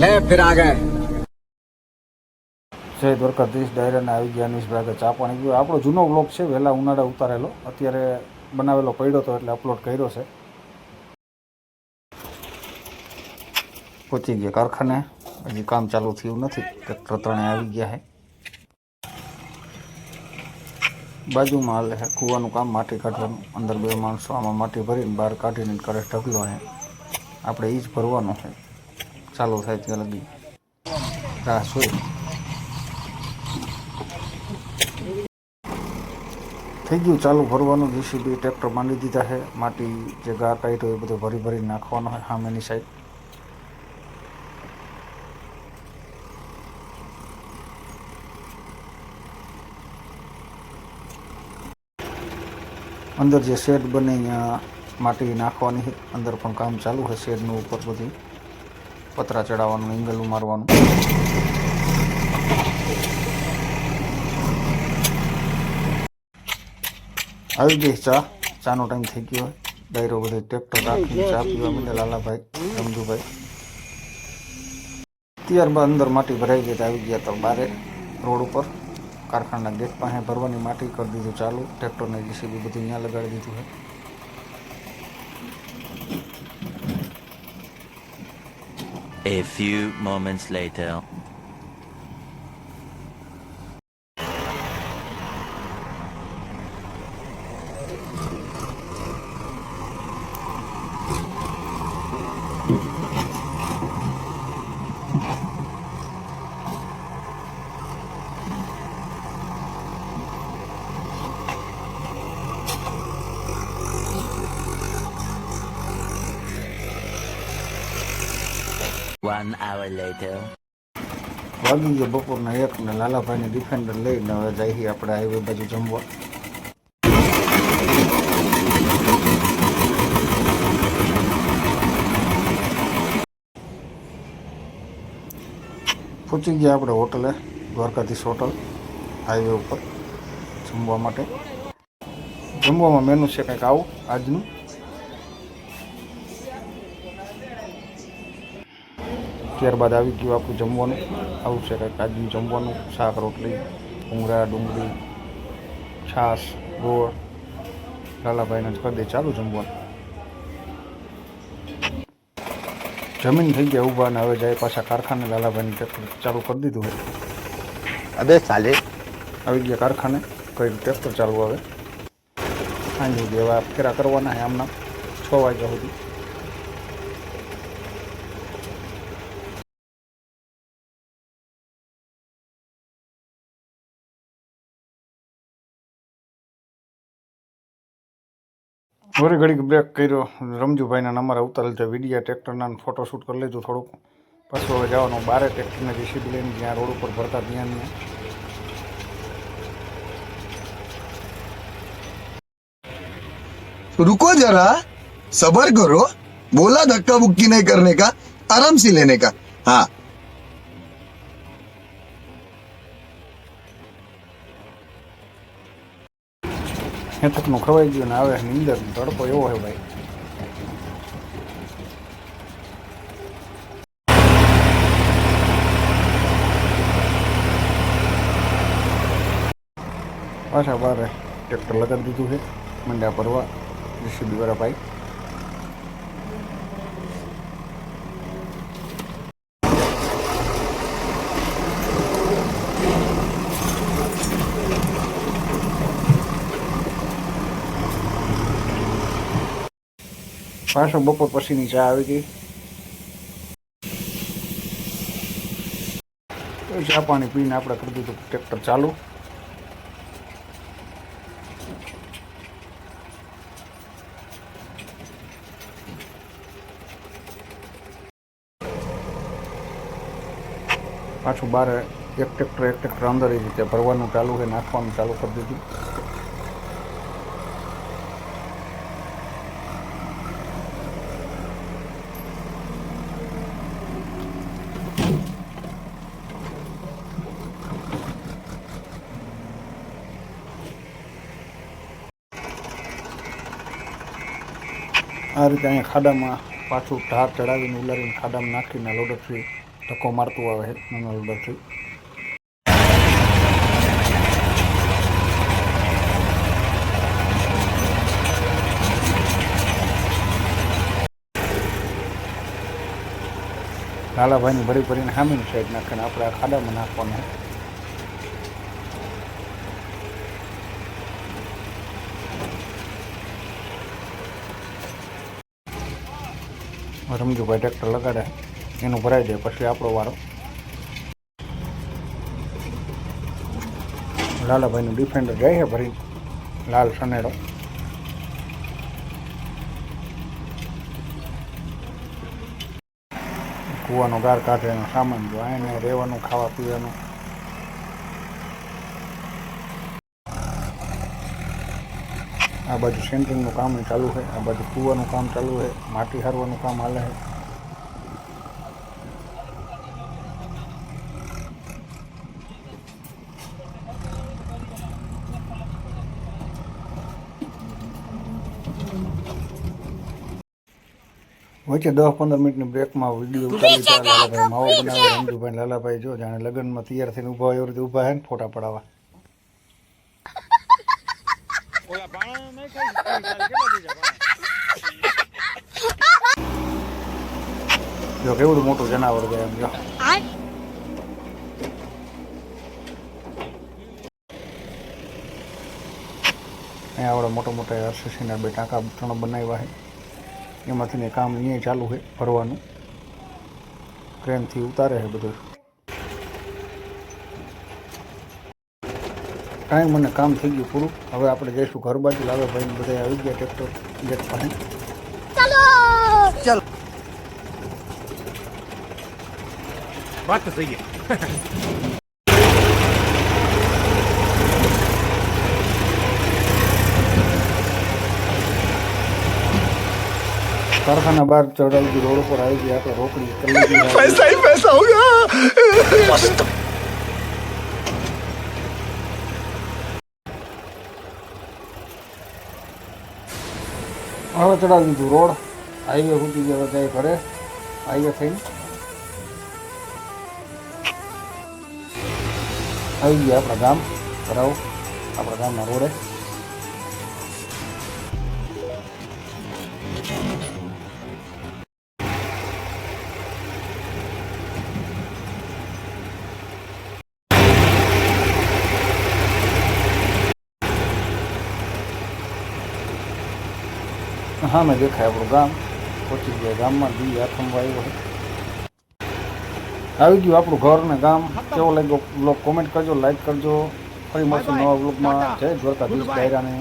ले फिर आ गए। જય દ્વારકાધીશ ડાયરાને આવી ગયા અનીશ ભાઈ ચા પાણી ગયો. આપણો જૂનો વ્લોગ છે, વહેલા ઉનાળે ઉતારેલો, અત્યારે બનાવેલો પડ્યો હતો એટલે અપલોડ કર્યો છે. પહોંચી ગયા કારખાને, હજી કામ ચાલુ થયું નથી, ટ્રેક્ટર ત્રણે આવી ગયા છે. બાજુમાં હાલે છે કૂવાનું કામ, માટી કાઢવાનું. અંદર બે માણસો આમાં માટી ભરીને બહાર કાઢીને કરે ઢગલો છે. આપણે એ જ ભરવાનો છે, ચાલુ થાય ત્યાં લગી રાહ જોઈ. થઈ ગયું ચાલુ ભરવાનું. જીસીબી ટ્રેક્ટર માંડી દીધા છે. માટી જે ગાર ટાઈટ હોય એ બધું ભરી ભરી નાખવાનો હોય સામેની સાઈડ. અંદર જે શેડ બને અહીંયા માટી નાખવાની છે. અંદર પણ કામ ચાલુ છે. શેડનું ઉપર બધી પતરા ચડાવવાનું, એંગલ મારવાનું. આવી ગઈ ચાનો ટાઈમ થઈ ગયો હોય. ડાયરો બધે ટ્રેક્ટર રાખીને ચા પીવા માંડે લાલાભાઈ, રમજુભાઈ. ત્યારબાદ અંદર માટી ભરાઈ ગઈ તો આવી ગયા તો બારે રોડ ઉપર કારખાના ગેટ પાસે ભરવાની માટી કરી દીધું ચાલુ. ટ્રેક્ટરને જીસીબી બધું અહીંયા લગાડી દીધું છે. A few moments later. One hour later. વાગી ગયા બપોરના 1 ને લાલાભાઈને ડિફેન્ડર લઈને હવે જઈએ આપણે હાઈવે બાજુ જમવા. પહોંચી ગયા આપણે હોટલે, દ્વારકાધીશ હોટલ, હાઈવે ઉપર જમવા માટે. જમવામાં મેનુ છે કંઈક આવું આજનું. ત્યારબાદ આવી ગયું આપણું જમવાનું. આવું છે કંઈક આજનું જમવાનું. શાક રોટલી, ભૂંગળા, ડુંગળી, છાશ, ગોળ. લાલાભાઈને જ કરી દે ચાલુ જમવાનું. જમીન થઈ ગયા ઊભા અને હવે જાય પાછા કારખાને. લાલાભાઈને ટ્રેક્ટર ચાલુ કરી દીધું હોય. अबे साले આવી ગયા કારખાને, કઈ ટ્રેક્ટર ચાલુ આવે. સાંજે સુધી હવે ફેરા કરવાના છે આમના 6 વાગ્યા સુધી. વળી ઘડીક બ્રેક કર્યો. રમજુભાઈના નંબર ઉતારેલ છે વિડીયા ટ્રેક્ટરના ફોટોશૂટ કરી લીધું થોડુંક. પાછું હવે જવાનું બારે ટ્રેક્ટરને જીસીબી લઈને જ્યાં રોડ ઉપર ભરતા ત્યાં. रुको जरा सबर करो, बोला धक्का बुक्की नहीं करने का, आराम से लेने का. हाँ હેઠકનું ખવાઈ ગયું ને આવે નીંદર. તડકો એવો હોય ભાઈ. પાછા બારે ટ્રેક્ટર લગાડી દીધું છે. મંડ્યા ભરવા જીસીબી વાળા ભાઈ. પાછો બપોર પછીની ચા આવી ગઈ. ચા પાણી પીને આપણે કરી દીધું ટ્રેક્ટર ચાલુ. પાછું બારે એક ટ્રેક્ટર અંદર એ રીતે ભરવાનું ચાલુ છે, નાખવાનું ચાલુ કરી દીધું. આ રીતે અહીંયા ખાડામાં પાછું ઢાર ચડાવીને ઉલારીને ખાડામાં નાખીને લોડરથી ધક્કો મારતું આવે છે નાના લોડરથી. લાલાભાઈની ભરી ભરીને સામેની સાઈડ નાખે ને આપણે આ ખાડામાં નાખવાનું છે. રમજુભાઈ ટ્રેક્ટર લગાડે એનું ભરાઈ જાય પછી આપણો વારો. લાલાભાઈનું ડિફેન્ડર જાય છે ભરી લાલ સનેડો. કૂવાનો ગાર કાઢે એનો સામાન જો એને રહેવાનું ખાવા પીવાનું. આ બાજુ સેન્ટરિંગનું કામ ચાલુ છે, આ બાજુ કૂવાનું કામ ચાલુ છે, માટી હારવાનું કામ હાલે છે. વચ્ચે 10-15 મિનિટની બ્રેકમાં વિડીયો ઉતારી હતા. લાલાભાઈ માવો બનાવે, રમજુભાઈ લાલાભાઈ જો જાણે લગ્નમાં તૈયાર થઈને ઊભા હોય એવી રીતે ઊભા છે ને ફોટા પડાવવા. જો કેવડું મોટું જનાવર જાય એમ જો. અહીંયા આવડા મોટા મોટા આરસીસીના 2 ટાંકા 3 બનાવ્યા છે. એમાંથી કામ અહીંયા ચાલુ છે ભરવાનું. ક્રેનથી ઉતારે છે બધું. ટાઈમ અને કામ થઈ ગયું પૂરું. હવે આપણે જઈશું ઘર બાજુ. લાલાભાઈને બધા આવી ગયા ટ્રેક્ટર ગેટ પાસે. चल बात तो सही है. કારખાના બહાર ચડાવી રોડ ઉપર આવી ગયા આપણે રોકડી કરી. पैसा ही पैसा होगा. मस्त. હવે ચડાવી દીધું રોડ. હાઈવે સુધી ગયા જાય ઘરે. હાઈવે થઈને આવી ગયા આપણા ગામ કરાવ. આપણા ગામના રોડે હા મેં દેખાય આપણું ગામ. પહોંચી ગયા ગામમાં. દી આથમવા આવ્યો છે. આવી ગયું આપણું ઘર ને ગામ. કેવો લાગ્યો બ્લોગ કોમેન્ટ કરજો, લાઈક કરજો. ફરી મળશું નવા બ્લોગમાં. જય દ્વારકાધીશ ડાયરાને.